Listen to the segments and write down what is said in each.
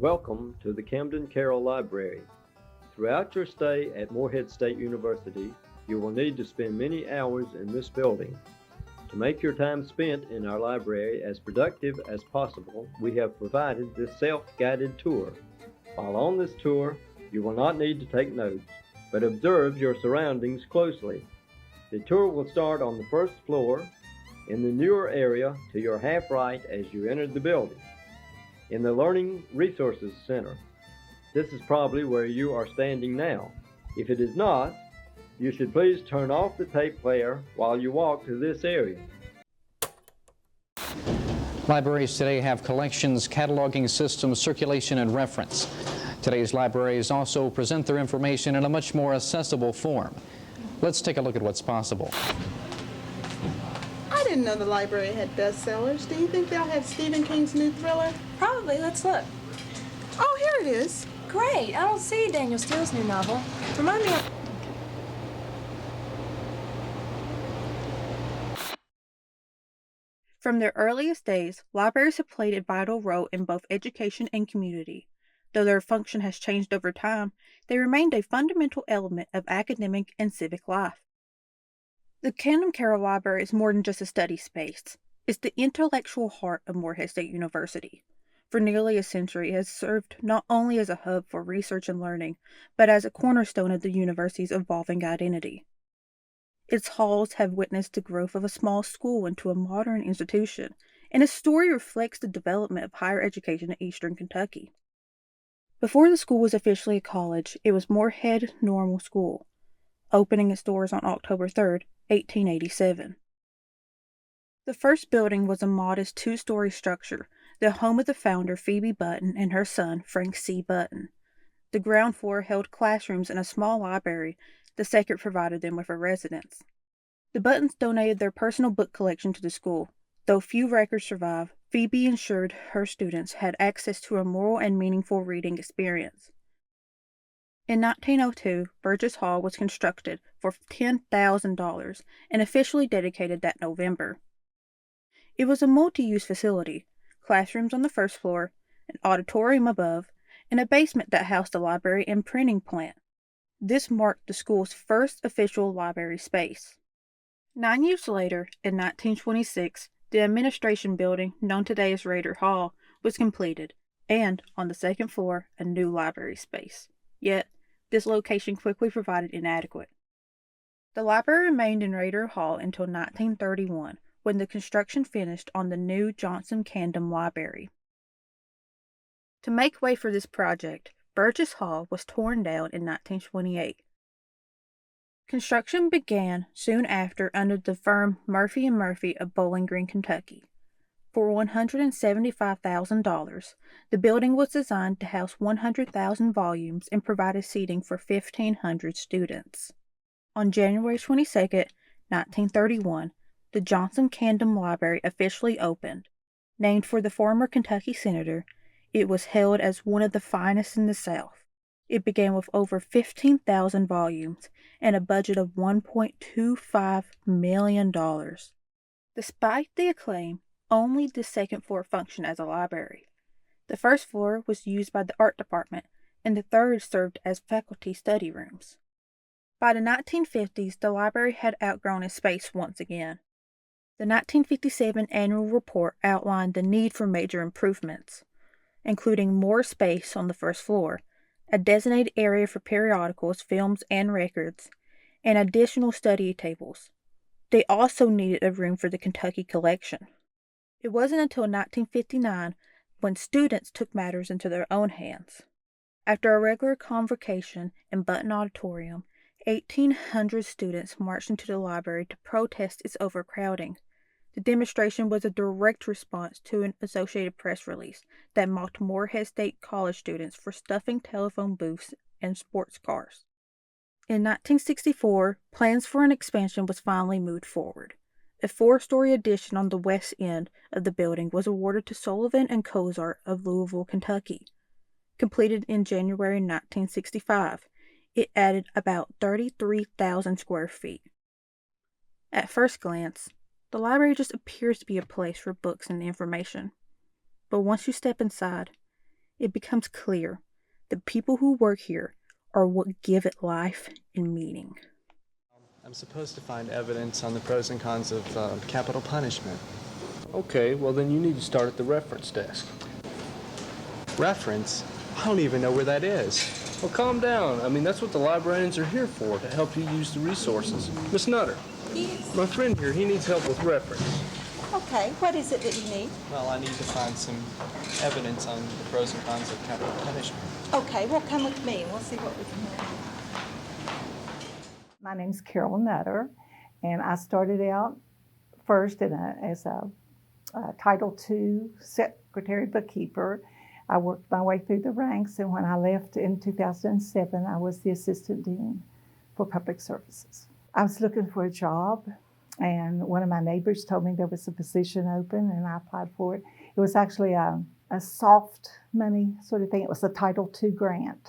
welcome to the Camden-Carroll Library. Throughout your stay at Morehead State University, you will need to spend many hours in this building. To make your time spent in our library as productive as possible, we have provided this self-guided tour. While on this tour, you will not need to take notes, but observe your surroundings closely. The tour will start on the first floor in the newer area to your half right as you enter the building, in the Learning Resources Center. This is probably where you are standing now. If it is not, you should please turn off the tape player while you walk to this area. Libraries today have collections, cataloging systems, circulation, and reference. Today's libraries also present their information in a much more accessible form. Let's take a look at what's possible. I didn't know the library had bestsellers. Do you think they'll have Stephen King's new thriller? Probably. Let's look. Oh, here it is. Great. I don't see Daniel Steele's new novel. Remind me of... From their earliest days, libraries have played a vital role in both education and community. Though their function has changed over time, they remained a fundamental element of academic and civic life. The Camden-Carroll Library is more than just a study space. It's the intellectual heart of Morehead State University. For nearly a century, it has served not only as a hub for research and learning, but as a cornerstone of the university's evolving identity. Its halls have witnessed the growth of a small school into a modern institution, and its story reflects the development of higher education in eastern Kentucky. Before the school was officially a college, it was Morehead Normal School, opening its doors on October 3, 1887. The first building was a modest two-story structure, the home of the founder Phoebe Button and her son Frank C. Button. The ground floor held classrooms and a small library. The second provided them with a residence. The Buttons donated their personal book collection to the school. Though few records survive, Phoebe ensured her students had access to a moral and meaningful reading experience. In 1902, Burgess Hall was constructed for $10,000 and officially dedicated that November. It was a multi-use facility, classrooms on the first floor, an auditorium above, and a basement that housed a library and printing plant. This marked the school's first official library space. 9 years later, in 1926, the administration building, known today as Rader Hall, was completed, and, on the second floor, a new library space. Yet, this location quickly provided inadequate. The library remained in Rader Hall until 1931, when the construction finished on the new Johnson-Camden Library. To make way for this project, Burgess Hall was torn down in 1928. Construction began soon after under the firm Murphy & Murphy of Bowling Green, Kentucky. For $175,000, the building was designed to house 100,000 volumes and provided seating for 1,500 students. On January 22, 1931, the Johnson-Camden Library officially opened. Named for the former Kentucky senator, it was hailed as one of the finest in the South. It began with over 15,000 volumes and a budget of $1.25 million. Despite the acclaim, only the second floor functioned as a library. The first floor was used by the art department, and the third served as faculty study rooms. By the 1950s, the library had outgrown its space once again. The 1957 annual report outlined the need for major improvements, including more space on the first floor, a designated area for periodicals, films, and records, and additional study tables. They also needed a room for the Kentucky collection. It wasn't until 1959 when students took matters into their own hands. After a regular convocation in Button Auditorium, 1,800 students marched into the library to protest its overcrowding. The demonstration was a direct response to an Associated Press release that mocked Morehead State College students for stuffing telephone booths and sports cars. In 1964, plans for an expansion was finally moved forward. A 4-story addition on the west end of the building was awarded to Sullivan and Cozart of Louisville, Kentucky. Completed in January 1965, it added about 33,000 square feet. At first glance, the library just appears to be a place for books and information. But once you step inside, it becomes clear the people who work here are what give it life and meaning. I'm supposed to find evidence on the pros and cons of capital punishment. Okay, well then you need to start at the reference desk. Reference? I don't even know where that is. Well, calm down. I mean, that's what the librarians are here for, to help you use the resources. Miss Nutter, Yes. my friend here, he needs help with reference. Okay, what is it that you need? Well, I need to find some evidence on the pros and cons of capital punishment. Okay, well, come with me and we'll see what we can do. My name's Carol Nutter, and I started out first as a Title II secretary bookkeeper. I worked my way through the ranks, and when I left in 2007, I was the assistant dean for public services. I was looking for a job, and one of my neighbors told me there was a position open, and I applied for it. It was actually a soft money sort of thing. It was a Title II grant.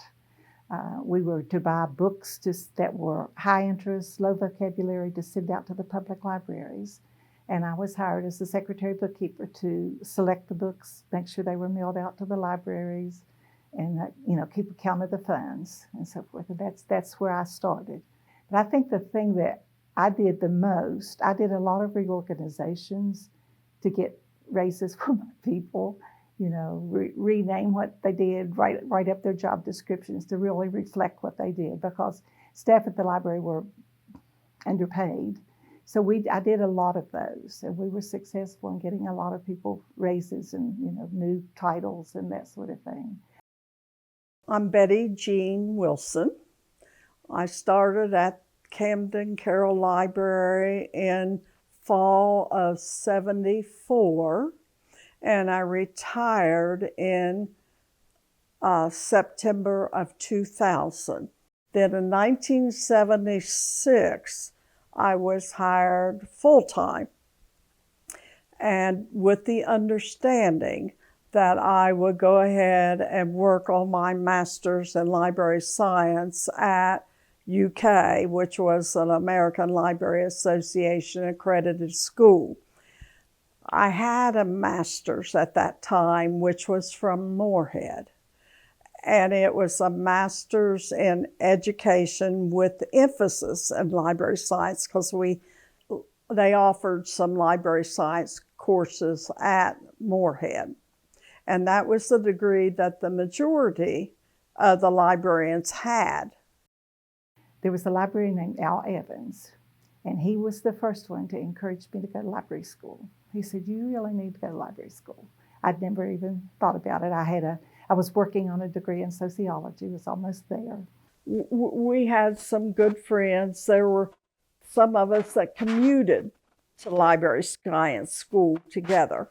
We were to buy books that were high interest, low vocabulary to send out to the public libraries. And I was hired as the secretary bookkeeper to select the books, make sure they were mailed out to the libraries, and keep account of the funds and so forth. And that's where I started. But I think the thing that I did the most, I did a lot of reorganizations to get raises for my people. Rename what they did, write up their job descriptions to really reflect what they did, because staff at the library were underpaid. So I did a lot of those, and we were successful in getting a lot of people raises and new titles and that sort of thing. I'm Betty Jean Wilson. I started at Camden-Carroll Library in fall of '74. And I retired in September of 2000. Then in 1976, I was hired full-time, and with the understanding that I would go ahead and work on my master's in library science at UK, which was an American Library Association accredited school. I had a master's at that time, which was from Morehead, and it was a master's in education with emphasis in library science, because they offered some library science courses at Morehead, and that was the degree that the majority of the librarians had. There was a librarian named Al Evans, and he was the first one to encourage me to go to library school. He said, "You really need to go to library school." I'd never even thought about it. I was working on a degree in sociology, was almost there. We had some good friends. There were some of us that commuted to library science school together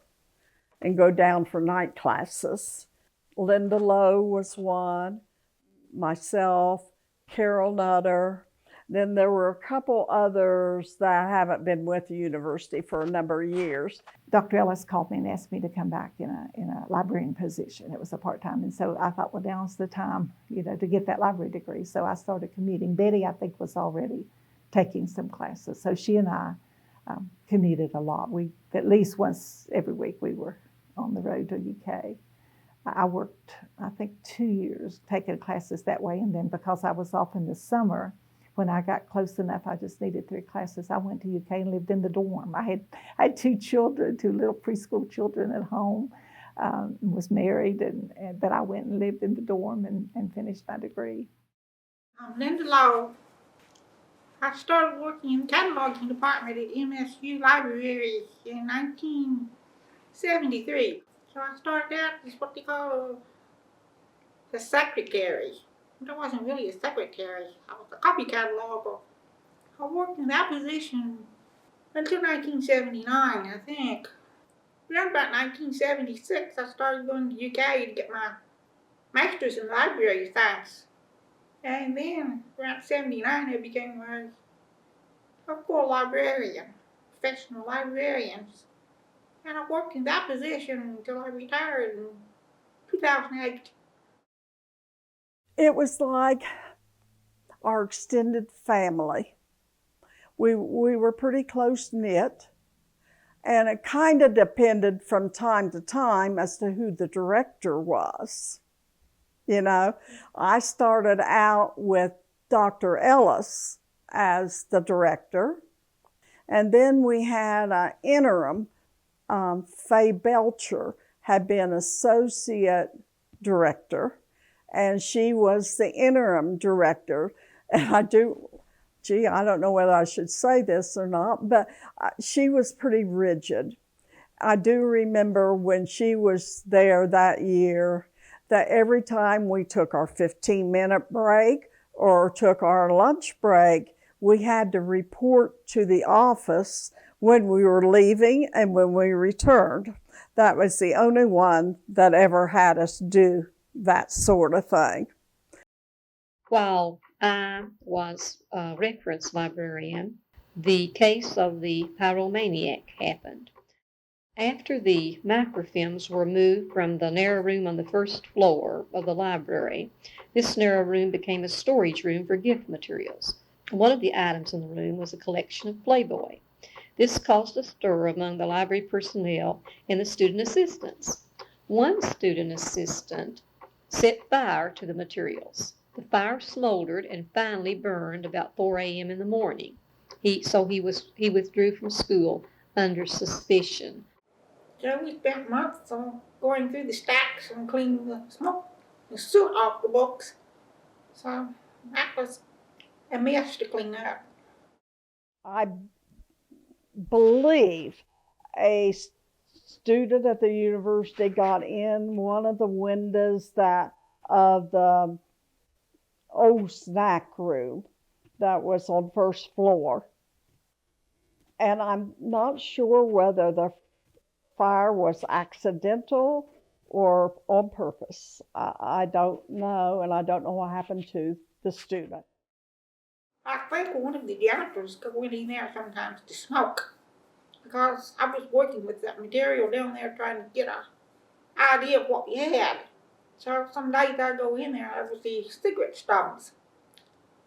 and go down for night classes. Linda Lowe was one, myself, Carol Nutter. Then there were a couple others that haven't been with the university for a number of years. Dr. Ellis called me and asked me to come back in a librarian position. It was a part-time, and so I thought, well, now's the time, to get that library degree. So I started commuting. Betty, I think, was already taking some classes, so she and I commuted a lot. At least once every week we were on the road to UK. I worked, I think, 2 years taking classes that way, and then because I was off in the summer, when I got close enough, I just needed 3 classes. I went to UK and lived in the dorm. I had 2 children, 2 little preschool children at home, was married, but I went and lived in the dorm and finished my degree. I'm Linda Lowe. I started working in the cataloging department at MSU Libraries in 1973. So I started out as what they call a secretary. I wasn't really a secretary. I was a copy cataloger. I worked in that position until 1979, I think. Around about 1976, I started going to UK to get my master's in library science. And then around 79, I became a full librarian, professional librarian. And I worked in that position until I retired in 2008. It was like our extended family. We were pretty close-knit, and it kind of depended from time to time as to who the director was. You know, I started out with Dr. Ellis as the director, and then we had an interim. Faye Belcher had been associate director, and she was the interim director. And I don't know whether I should say this or not, but she was pretty rigid. I do remember when she was there that year that every time we took our 15-minute break or took our lunch break, we had to report to the office when we were leaving and when we returned. That was the only one that ever had us do that sort of thing. While I was a reference librarian, the case of the pyromaniac happened. After the microfilms were moved from the narrow room on the first floor of the library, this narrow room became a storage room for gift materials. One of the items in the room was a collection of Playboy. This caused a stir among the library personnel and the student assistants. One student assistant set fire to the materials. The fire smoldered and finally burned about 4 a.m. in the morning. He withdrew from school under suspicion. So we spent months going through the stacks and cleaning the smoke, the soot off the books. So that was a mess to clean up. I believe a student at the university got in one of the windows of the old snack room that was on first floor. And I'm not sure whether the fire was accidental or on purpose. I don't know, and I don't know what happened to the student. I think one of the janitors went in there sometimes to smoke because I was working with that material down there trying to get an idea of what we had. So some days I go in there would see cigarette stubs.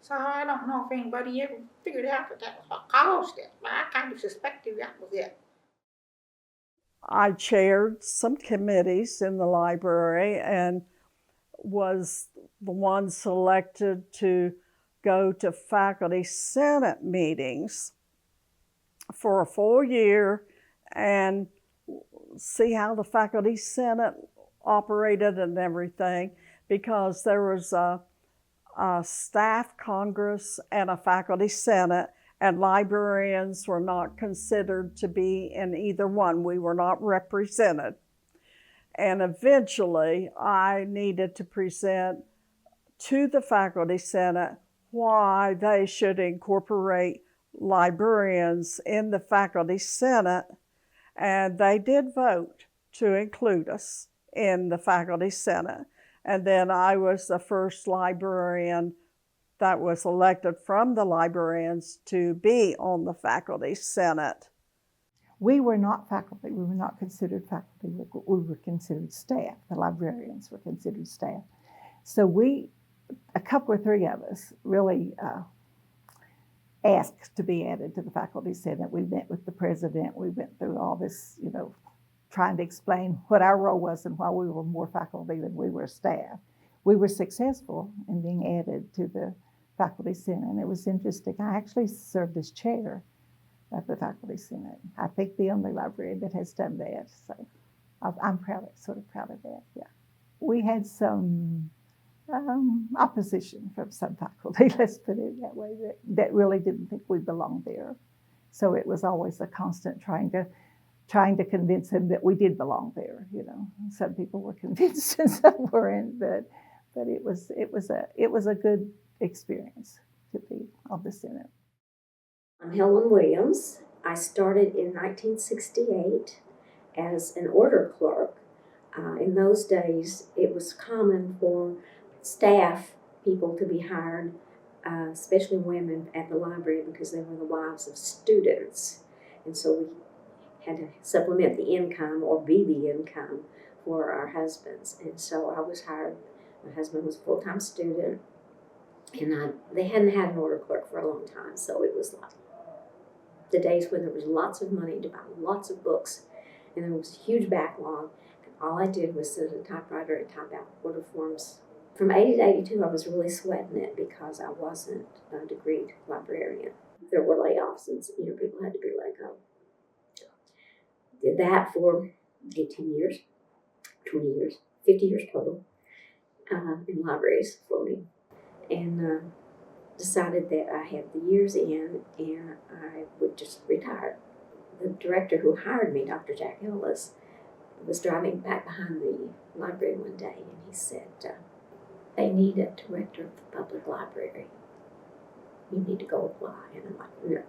So I don't know if anybody ever figured out that was what caused it, but I kind of suspected that was it. I chaired some committees in the library and was the one selected to go to faculty senate meetings for a full year and see how the faculty senate operated and everything, because there was a staff congress and a faculty senate, and librarians were not considered to be in either one. We were not represented. And eventually, I needed to present to the faculty senate why they should incorporate librarians in the faculty senate, and they did vote to include us in the faculty senate. And then I was the first librarian that was elected from the librarians to be on the faculty senate. We were not faculty. We were not considered faculty. We were considered staff. The librarians were considered staff. So a couple or three of us really asked to be added to the faculty senate. We met with the president. We went through all this, trying to explain what our role was and why we were more faculty than we were staff. We were successful in being added to the faculty senate, and it was interesting. I actually served as chair of the faculty senate. I think the only librarian that has done that. So I'm sort of proud of that. Yeah, we had some opposition from some faculty. Let's put it that way. That really didn't think we belonged there. So it was always a constant trying to convince him that we did belong there. Some people were convinced and some weren't, but it was a good experience to be on the Senate. I'm Helen Williams. I started in 1968 as an order clerk. In those days, it was common for staff people to be hired, especially women, at the library because they were the wives of students. And so we had to supplement the income or be the income for our husbands. And so I was hired. My husband was a full-time student, and they hadn't had an order clerk for a long time, so it was like the days when there was lots of money to buy lots of books, and there was a huge backlog, and all I did was sit at a typewriter and type out order forms From 80 to 82, I was really sweating it because I wasn't a degreed librarian. There were layoffs, and people had to be let go. Did that for 18 years, 20 years, 50 years total in libraries for me, and decided that I had the years in and I would just retire. The director who hired me, Dr. Jack Ellis, was driving back behind the library one day, and he said, they need a director of the public library. You need to go apply. And I'm like,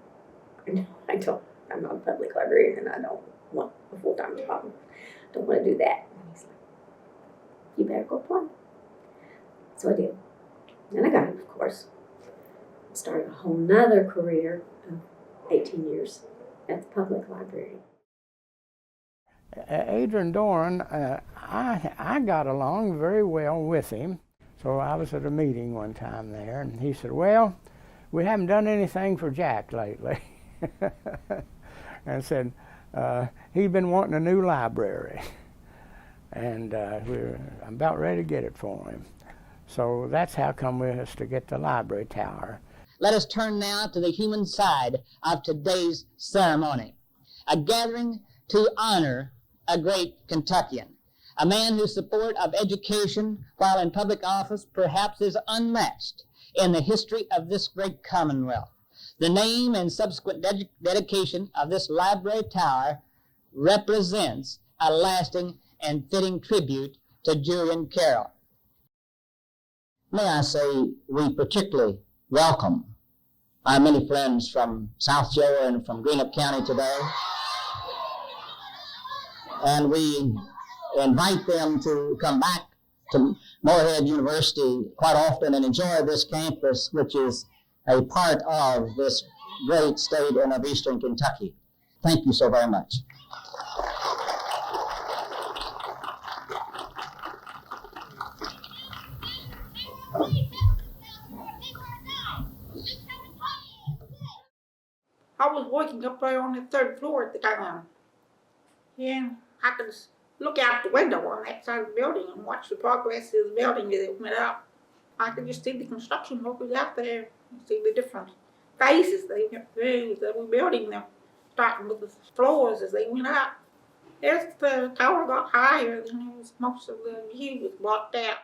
no, I don't. I'm not a public librarian, and I don't want a full-time job. I don't want to do that. And he's like, you better go apply. So I did. And I got it, of course. Started a whole nother career of 18 years at the public library. Adrian Doran, I got along very well with him. So I was at a meeting one time there, and he said, well, we haven't done anything for Jack lately. And said, he's been wanting a new library. And I'm about ready to get it for him. So that's how come we has to get the library tower. Let us turn now to the human side of today's ceremony. A gathering to honor a great Kentuckian, a man whose support of education while in public office perhaps is unmatched in the history of this great Commonwealth. The name and subsequent dedication of this library tower represents a lasting and fitting tribute to Julian Carroll. May I say, we particularly welcome our many friends from South Florida and from Greenup County today. And we invite them to come back to Morehead University quite often and enjoy this campus, which is a part of this great state and of Eastern Kentucky. Thank you so very much. I was working up there on the third floor at the time. Yeah, I could look out the window on that side of the building and watch the progress of the building as it went up. I could just see the construction workers out there and see the different phases they went through as they were building them, starting with the floors as they went up. As the tower got higher, then most of the view was blocked out.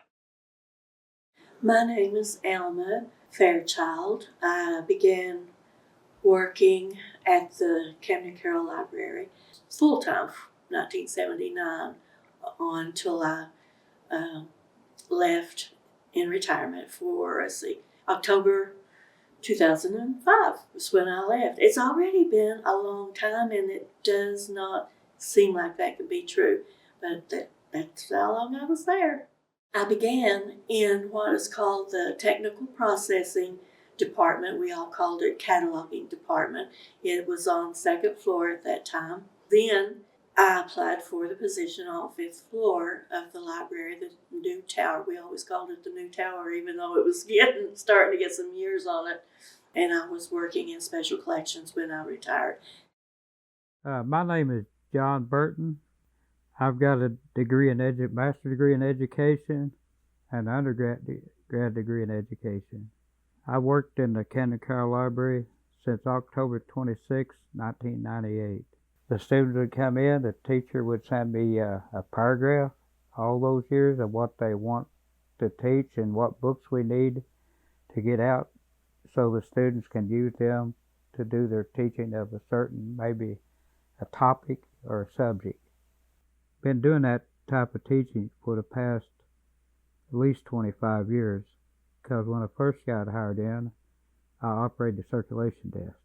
My name is Alma Fairchild. I began working at the Camden-Carroll Library full-time, 1979, until I left in retirement for, October 2005 was when I left. It's already been a long time, and it does not seem like that could be true, but that's how long I was there. I began in what is called the Technical Processing Department. We all called it Cataloging Department. It was on second floor at that time. Then I applied for the position on fifth floor of the library, the new tower. We always called it the new tower, even though it was starting to get some years on it. And I was working in special collections when I retired. My name is John Burton. I've got a master's degree in education and an undergrad degree in education. I worked in the Camden-Carroll Library since October 26, 1998. The students would come in, the teacher would send me a paragraph all those years of what they want to teach and what books we need to get out so the students can use them to do their teaching of a certain, maybe a topic or a subject. Been doing that type of teaching for the past at least 25 years, because when I first got hired in, I operated the circulation desk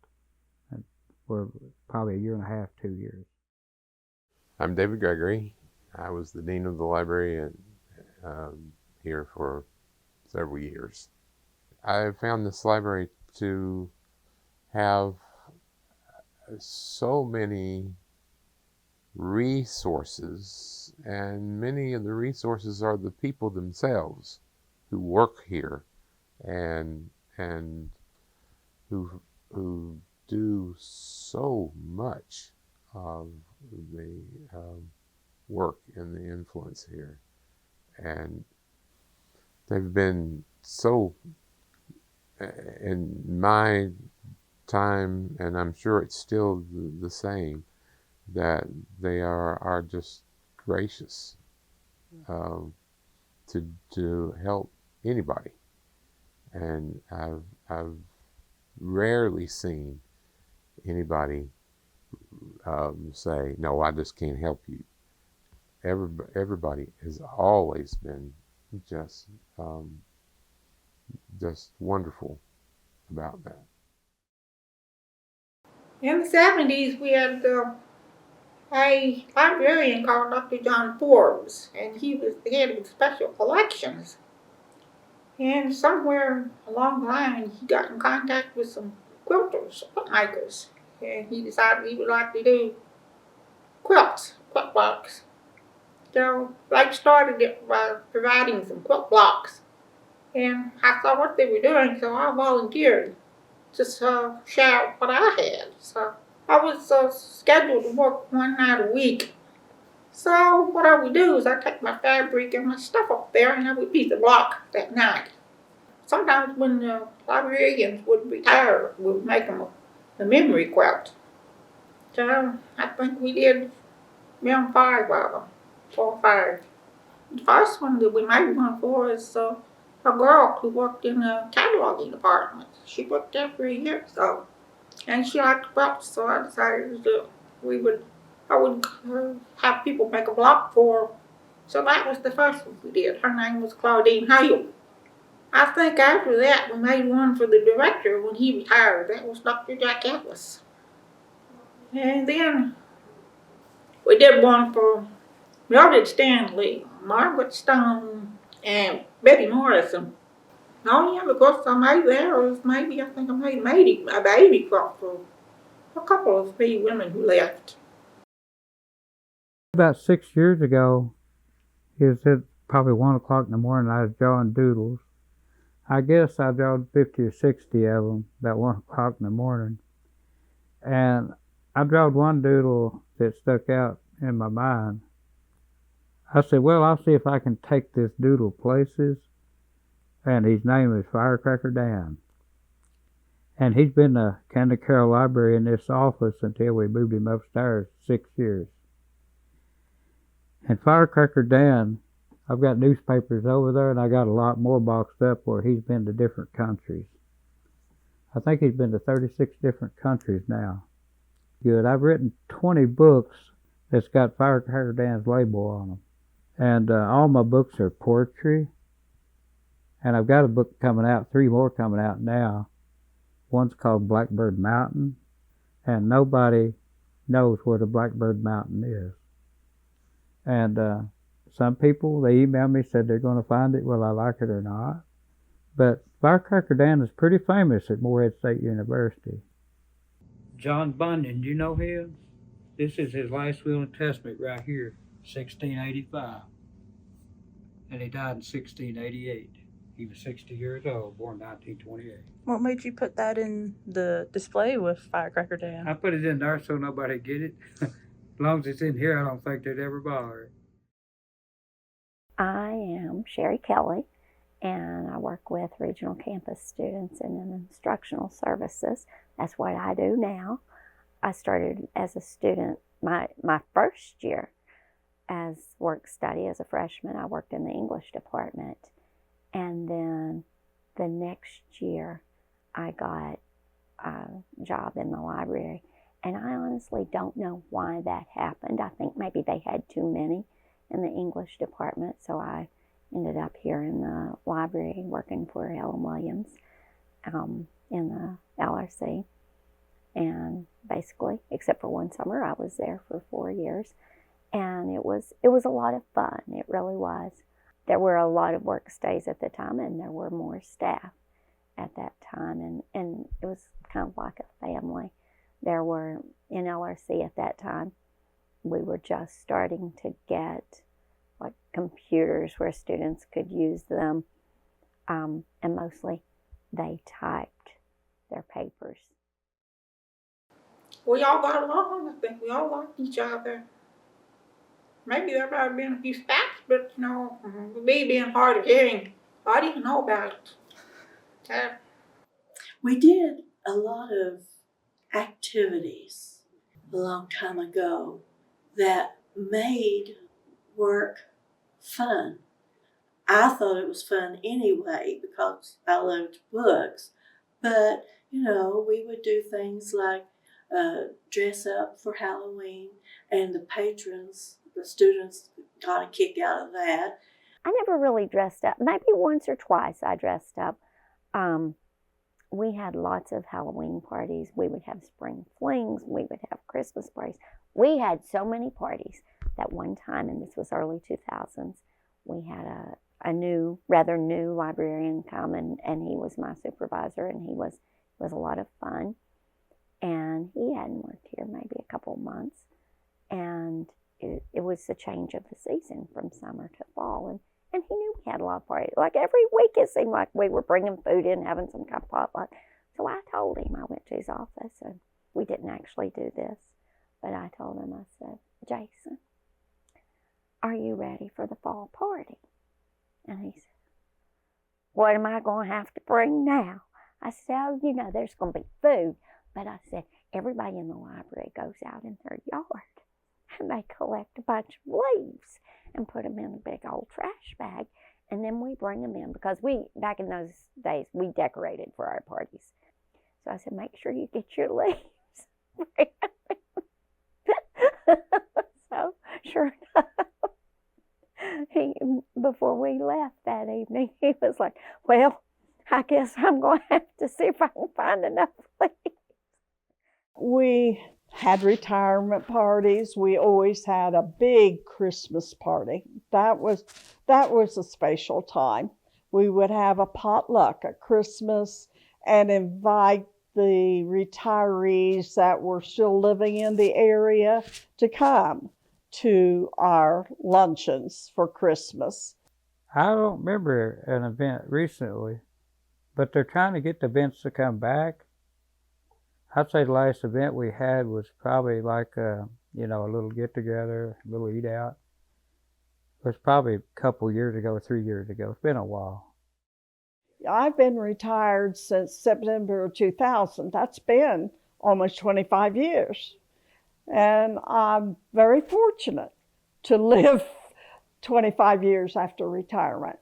for probably a year and a half, 2 years. I'm David Gregory. I was the dean of the library here for several years. I found this library to have so many resources, and many of the resources are the people themselves who work here and who do so much of the work and the influence here. And they've been so, in my time, and I'm sure it's still the same, that they are just gracious to help anybody. And I've rarely seen anybody say, no, I just can't help you. Everybody has always been just wonderful about that. In the 70s, we had a librarian called Dr. John Forbes, and he was the head of special collections. And somewhere along the line, he got in contact with some quilters, quilt makers, and he decided he would like to do quilts, quilt blocks. So they started it by providing some quilt blocks, and I saw what they were doing, so I volunteered to share what I had. So I was scheduled to work one night a week. So what I would do is I take my fabric and my stuff up there, and I would piece the block that night. Sometimes when the librarians would retire, we would make them a memory quilt. So I think we did around 5 of them, 4 or 5. The first one that we made one for is a girl who worked in the cataloging department. She worked there for a year or so, and she liked quilts, so I decided that I would have people make a block for her. So that was the first one we did. Her name was Claudine Hale. I think after that we made one for the director when he retired. That was Dr. Jack Atlas. And then we did one for Mildred Stanley, Margaret Stone, and Betty Morrison. The only other quilts I made there was I made a baby quilt for a couple of wee women who left. About 6 years ago, it was at probably 1 o'clock in the morning, I was drawing doodles. I guess I drew 50 or 60 of them about 1 o'clock in the morning. And I drawed one doodle that stuck out in my mind. I said, well, I'll see if I can take this doodle places. And his name is Firecracker Dan. And he's been the Camden-Carroll Library in this office until we moved him upstairs 6 years. And Firecracker Dan, I've got newspapers over there, and I got a lot more boxed up where he's been to different countries. I think he's been to 36 different countries now. Good. I've written 20 books that's got Firecracker Dan's label on them. And all my books are poetry. And I've got a book coming out, 3 more coming out now. One's called Blackbird Mountain, and nobody knows where the Blackbird Mountain is. And some people, they emailed me, said they're going to find it, whether I like it or not. But Firecracker Dan is pretty famous at Morehead State University. John Bunyan, you know him? This is his last will and testament right here, 1685. And he died in 1688. He was 60 years old, born 1928. What made you put that in the display with Firecracker Dan? I put it in there so nobody get it. As long as it's in here, I don't think they'd ever bother it. I am Sherry Kelly, and I work with regional campus students and in instructional services. That's what I do now. I started as a student, my first year as work study as a freshman. I worked in the English department. And then the next year, I got a job in the library. And I honestly don't know why that happened. I think maybe they had too many in the English department. So I ended up here in the library working for Helen Williams in the LRC. And basically, except for one summer, I was there for 4 years. And it was a lot of fun. It really was. There were a lot of work stays at the time, and there were more staff at that time, and it was kind of like a family. There were, in LRC at that time, we were just starting to get like computers where students could use them, and mostly they typed their papers. We all got along. I think we all liked each other. Maybe there might have been a few spats, but me being hard of hearing, I didn't know about it. We did a lot of activities a long time ago that made work fun. I thought it was fun anyway because I loved books. But, we would do things like dress up for Halloween, and the patrons, the students, got a kick out of that. I never really dressed up. Maybe once or twice I dressed up. We had lots of Halloween parties. We would have spring flings. We would have Christmas parties. We had so many parties that one time, and this was early 2000s, we had a rather new librarian come, and he was my supervisor, and he was a lot of fun. And he hadn't worked here maybe a couple of months, and it was the change of the season from summer to fall, and he knew we had a lot of parties. Like every week it seemed like we were bringing food in, having some kind of potluck. So I told him, I went to his office, and we didn't actually do this, but I told him, I said, Jason, are you ready for the fall party? And he said, what am I going to have to bring now? I said, oh, there's going to be food. But I said, everybody in the library goes out in their yard and they collect a bunch of leaves and put them in a big old trash bag. And then we bring them in because back in those days, we decorated for our parties. So I said, make sure you get your leaves. So sure enough, before we left that evening, he was like, well, I guess I'm going to have to see if I can find enough leaves. We had retirement parties. We always had a big Christmas party. That was a special time. We would have a potluck at Christmas and invite the retirees that were still living in the area to come to our luncheons for Christmas. I don't remember an event recently, but they're trying to get the events to come back. I'd say the last event we had was probably like a little get-together, a little eat-out. It was probably a couple years ago, 3 years ago. It's been a while. I've been retired since September of 2000. That's been almost 25 years. And I'm very fortunate to live 25 years after retirement,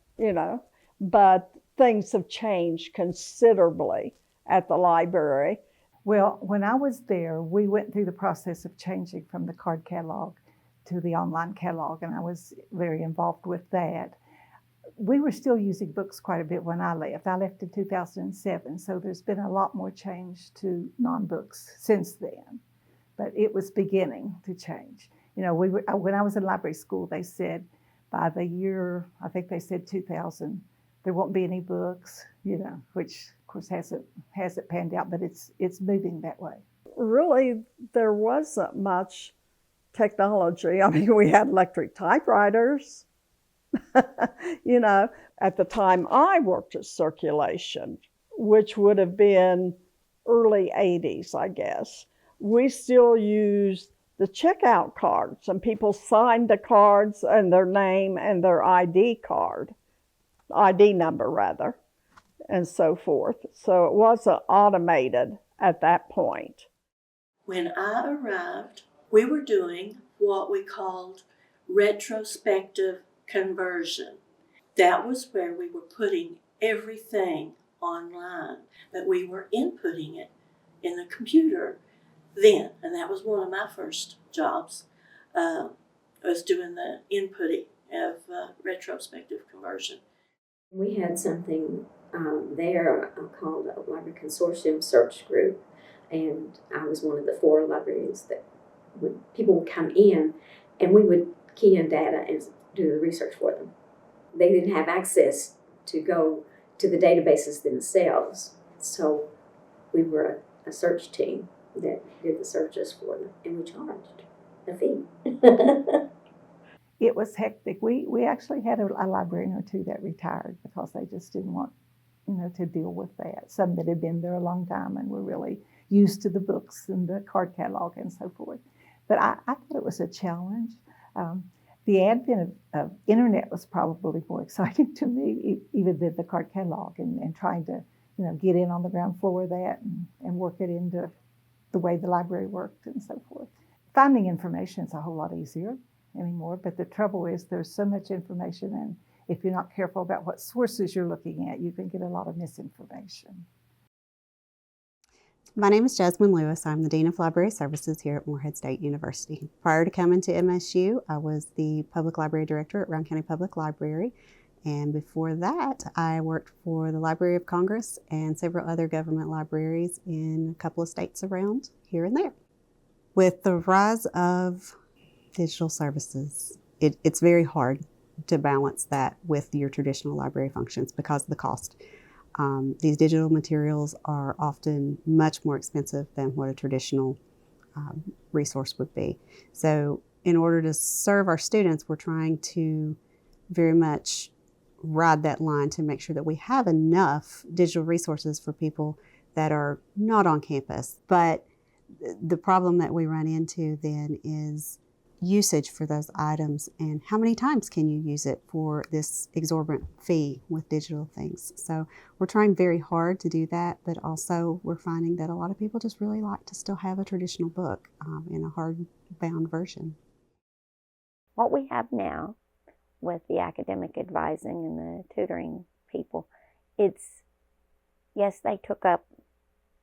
But things have changed considerably at the library. Well, when I was there, we went through the process of changing from the card catalog to the online catalog, and I was very involved with that. We were still using books quite a bit when I left. I left in 2007, so there's been a lot more change to non-books since then. But it was beginning to change. When I was in library school, they said by the year, I think they said 2000, there won't be any books, which of course hasn't panned out, but it's moving that way. Really, there wasn't much technology. I mean, we had electric typewriters. At the time I worked at Circulation, which would have been early 80s, I guess, we still used the checkout cards, and people signed the cards and their name and their ID number rather, and so forth. So it wasn't automated at that point. When I arrived, we were doing what we called retrospective conversion. That was where we were putting everything online, but we were inputting it in the computer then, and that was one of my first jobs. I was doing the inputting of retrospective conversion. We had something there called a Library Consortium Search Group, and I was one of the 4 librarians that people would come in, and we would key in data and do the research for them. They didn't have access to go to the databases themselves, so we were a search team that did the searches for them, and we charged a fee. It was hectic. We actually had a librarian or 2 that retired because they just didn't want, to deal with that. Some that had been there a long time and were really used to the books and the card catalog and so forth. But I thought it was a challenge. The advent of internet was probably more exciting to me, even than the card catalog, and trying to, get in on the ground floor of that and work it into the way the library worked and so forth. Finding information is a whole lot easier anymore, but the trouble is there's so much information, and if you're not careful about what sources you're looking at, you can get a lot of misinformation. My name is Jasmine Lewis. I'm the Dean of Library Services here at Morehead State University. Prior to coming to MSU, I was the Public Library Director at Round County Public Library. And before that, I worked for the Library of Congress and several other government libraries in a couple of states around here and there. With the rise of digital services, it's very hard to balance that with your traditional library functions because of the cost. These digital materials are often much more expensive than what a traditional resource would be. So in order to serve our students, we're trying to very much ride that line to make sure that we have enough digital resources for people that are not on campus. But the problem that we run into then is usage for those items, and how many times can you use it for this exorbitant fee with digital things. So we're trying very hard to do that, but also we're finding that a lot of people just really like to still have a traditional book in a hardbound version. What we have now with the academic advising and the tutoring people, yes, they took up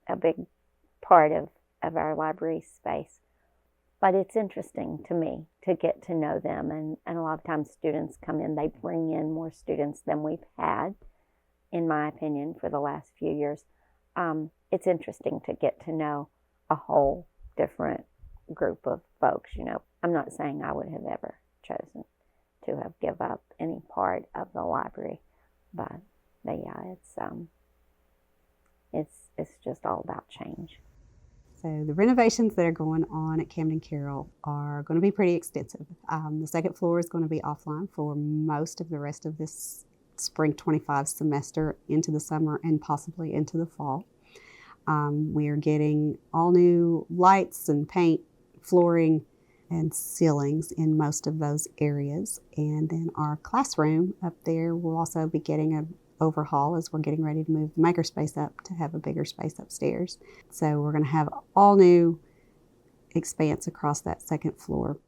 a big part of our library space. But it's interesting to me to get to know them, and a lot of times students come in, they bring in more students than we've had, in my opinion, for the last few years. It's interesting to get to know a whole different group of folks. I'm not saying I would have ever chosen to have give up any part of the library, but yeah, it's just all about change. So the renovations that are going on at Camden-Carroll are going to be pretty extensive. The second floor is going to be offline for most of the rest of this spring 25 semester into the summer and possibly into the fall. We are getting all new lights and paint, flooring, and ceilings in most of those areas. And then our classroom up there will also be getting an overhaul as we're getting ready to move the makerspace up to have a bigger space upstairs. So we're going to have all new expanse across that second floor.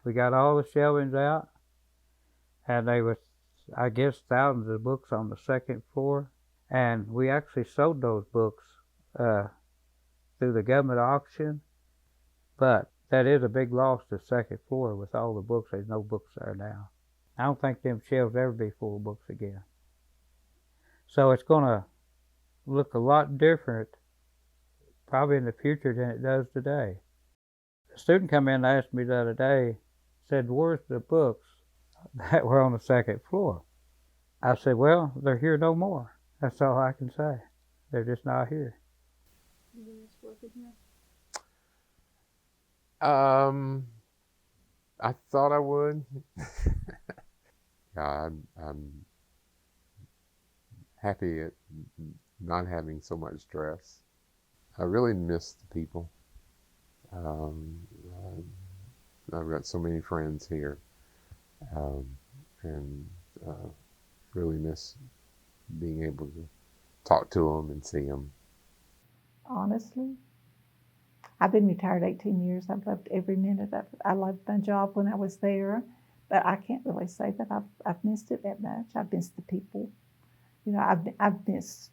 We got all the shelvings out, and they was, I guess, thousands of books on the second floor. And we actually sold those books through the government auction, but that is a big loss to the second floor with all the books. There's no books there now. I don't think them shelves ever be full of books again. So it's going to look a lot different probably in the future than it does today. A student come in and asked me the other day, said, "Where's the books that were on the second floor?" I said, "Well, they're here no more. That's all I can say. They're just not here." I thought I would. Yeah, I'm happy at not having so much stress. I really miss the people. I've got so many friends here, and really miss being able to talk to them and see them. Honestly, I've been retired 18 years. I've loved every minute of it. I loved my job when I was there, but I can't really say that I've missed it that much. I've missed the people. I've missed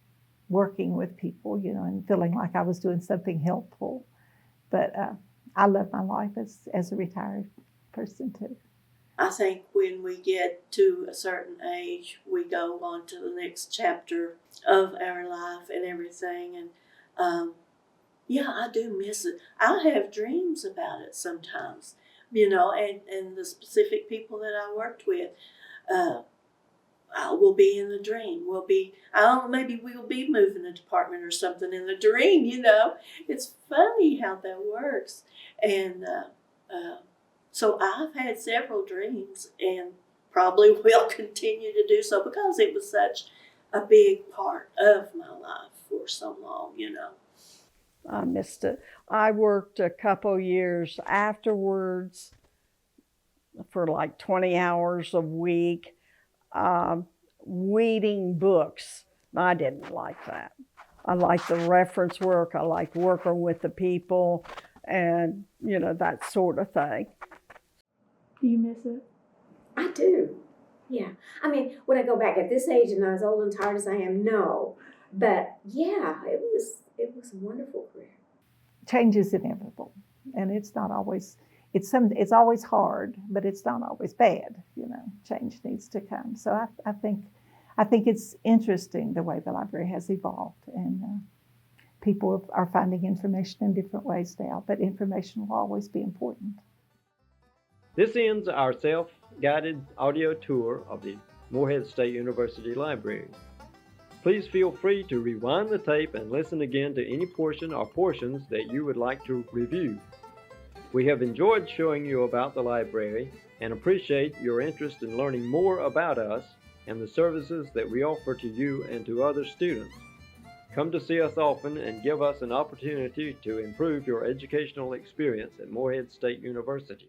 working with people, and feeling like I was doing something helpful. But I love my life as a retired person too. I think when we get to a certain age, we go on to the next chapter of our life and everything. And yeah, I do miss it. I have dreams about it sometimes, and the specific people that I worked with. We'll be in the dream. Maybe we'll be moving a department or something in the dream, It's funny how that works. And so I've had several dreams and probably will continue to do so because it was such a big part of my life for so long, I missed it. I worked a couple years afterwards for like 20 hours a week, weeding books. I didn't like that. I like the reference work. I like working with the people and, you know, that sort of thing. Do you miss it? I do. Yeah. I mean, when I go back at this age and I was old and tired as I am, no. But yeah, it was a wonderful career. Change is inevitable, and it's not always. It's always hard, but it's not always bad. You know, change needs to come. So I think it's interesting the way the library has evolved, and people are finding information in different ways now. But information will always be important. This ends our self-guided audio tour of the Morehead State University Library. Please feel free to rewind the tape and listen again to any portion or portions that you would like to review. We have enjoyed showing you about the library and appreciate your interest in learning more about us and the services that we offer to you and to other students. Come to see us often and give us an opportunity to improve your educational experience at Morehead State University.